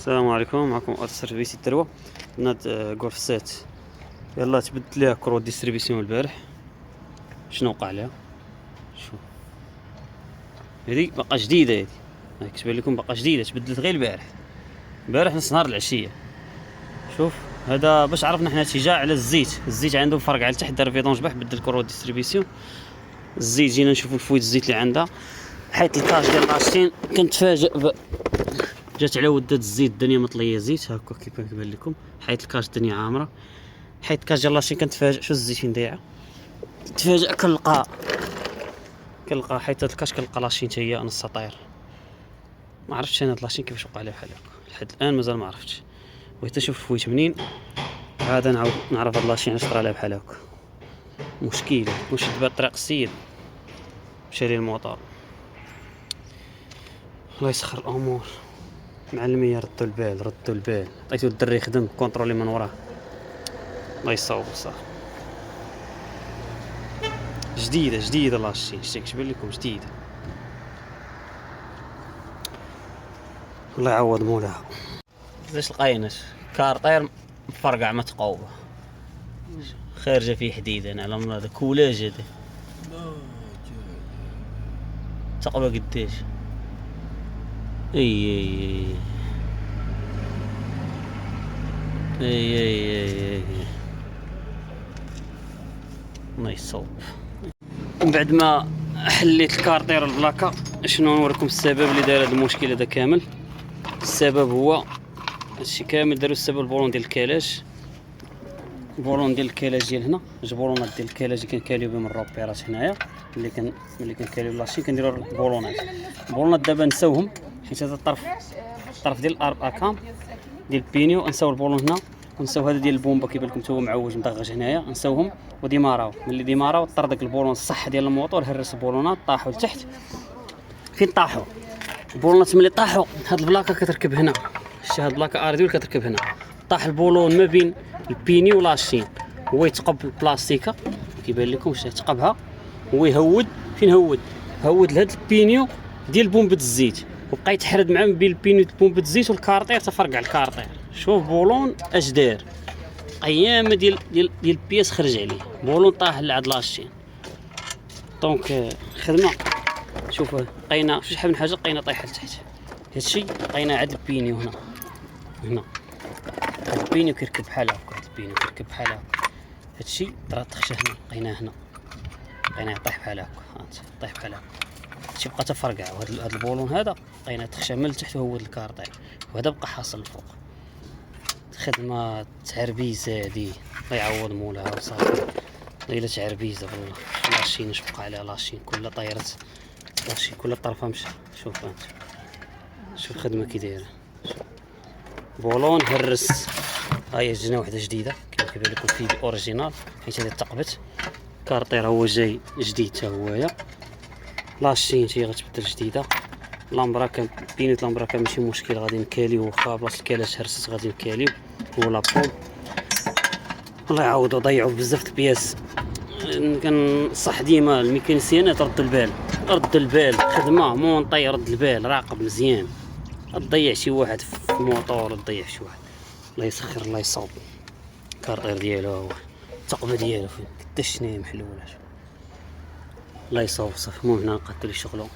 السلام عليكم، معكم اوتو سيرفيس التروى ناد غولف 7. يلا تبدلت ليها كرو ديستريبيسيون البارح. شنو وقع لها؟ شوف هذه باقا جديده، هذه كتبان لكم باقا جديده، تبدلت غير البارح نص نهار العشيه. شوف هذا باش عرفنا حنا اتجاه على الزيت عندهم فرق على تحت، دار فيدونج باح بدل كرو ديستريبيسيون الزيت. جينا نشوفوا الفويت الزيت اللي عندها، حيت الكاش ديال لاشين كنتفاجئ جات على ودات الزيت، الدنيا مطليه زيت هكا كيف كيبان لكم، حيت الكاش الدنيا عامره، حيت الكاش ديال لاشين كنتفاجئ شو الزيت فين ضايعه. تفاجئ كنلقى حيت هاد الكاش كنلقى لاشين حتى هي نص طاير. ما عرفتش انا هاد لاشين كيفاش وقع لها بحال هكا لحد الان، مازال ما عرفتش. بغيت نشوف الفويت منين عاد نعاود نعرف هاد لاشين علاش طرا لها بحال هكا. مشكله واش دابا طريق السيد مشى ليه الموطور. الله يسخر الامور. معلمية ردوا البال عطيتو الدري يخدم كونترولي من وراه. الله يصاوب صافي. جديده لاشين، شتي كتبان لكم جديده. الله يعوض مولاها. زاش لقيناش كارطير مفرقع متقوبه خارجه فيه حديد. انا على من هذا كولاج هذا تقبه قداش. اي الله يصوب. من بعد ما حليت الكارطير البلاكا، شنو نوريكم السبب اللي دار هذا المشكل هذا كامل. السبب هو هادشي كامل داروا السبب البولون ديال الكلاج. البولون ديال الكلاج ديال هنا، جوج بولونات ديال الكلاج اللي كنكاليو بهم الروبيرات هنايا، ملي كنكاليو لاشين كنديروا البولونات دابا نساوهم، حيت هذا الطرف ديال الاركام ديال البينيو نساو البولون هنا، ونساو هذا ديال البومبا كيبان لكم هو معوج مدغج هنايا، نساوهم وديماراو. ملي ديماراو طر داك البولون الصح ديال الموطور، هرس البولونات طاحوا لتحت. فين طاحوا البولونات؟ ملي طاحوا هاد البلاكه كتركب هنا، شتي هاد البلاكه اردويل كتركب هنا، طاح البولون ما بين البينيو والاشين، هو يتقب البلاستيكه كيبان لكم، شتي تقبها هو يهود. فين هود لهاد البينيو ديال بومبه الزيت، وبقى يتحرد مع بين البينيو ديال بومبه الزيت والكارطير، تفرقع الكارطير. شوف بولون اش دار، ايام ديال البياس خرج عليه بولون طاح لعند لاشين. دونك خدمه. شوف لقينا شحال من حاجه، لقينا طايحه لتحت. هادشي لقينا عند البينيو هنا هاد البينيو كيركب بحال هكا، هادشي طرات تخشى هنا، لقيناه يطيح بحال هكا، طيح بحال هكا. هادشي بقى تفرقع، وهاد البولون هذا لقينا تخشى من التحت وهو الكارطير، وهذا بقى حاصل الفوق. خدمه تعربيزه هادي، الله يعوض مولاها وصافي. الا تعربيزه بالله. لاشين اش بقى عليها لاشين كلها طايرت، لاشين كلها طرفها مشى. شوف انت، شوف الخدمه كي دايره. بولون هرس. هاهي جينا وحده جديده كما كيبان لكم في اوريجينال، حيت هذه تقبت. كارطير هو جاي جديد حتى هويا. لاشين هي غتبدل جديده. لامبرا كان بينيت لامبرا كان ماشي مشكل، غادي نكاليو واخا بلاصه الكالاش هرست غادي نكاليو هو لابول. الله يعوضو، ضيعوا بزاف البياس. كنصح ديما الميكانيسيانات رد البال خدمه مونطي، رد البال راقب مزيان، تضيع شي واحد في الموطور، تضيع شي واحد. الله يسخر الله يصوب. الكارطير ديالو هو التقبه ديالو فين قداش شناهي محلوله. الله يصوب صافي. المهم هنا نقادو لي شغلو.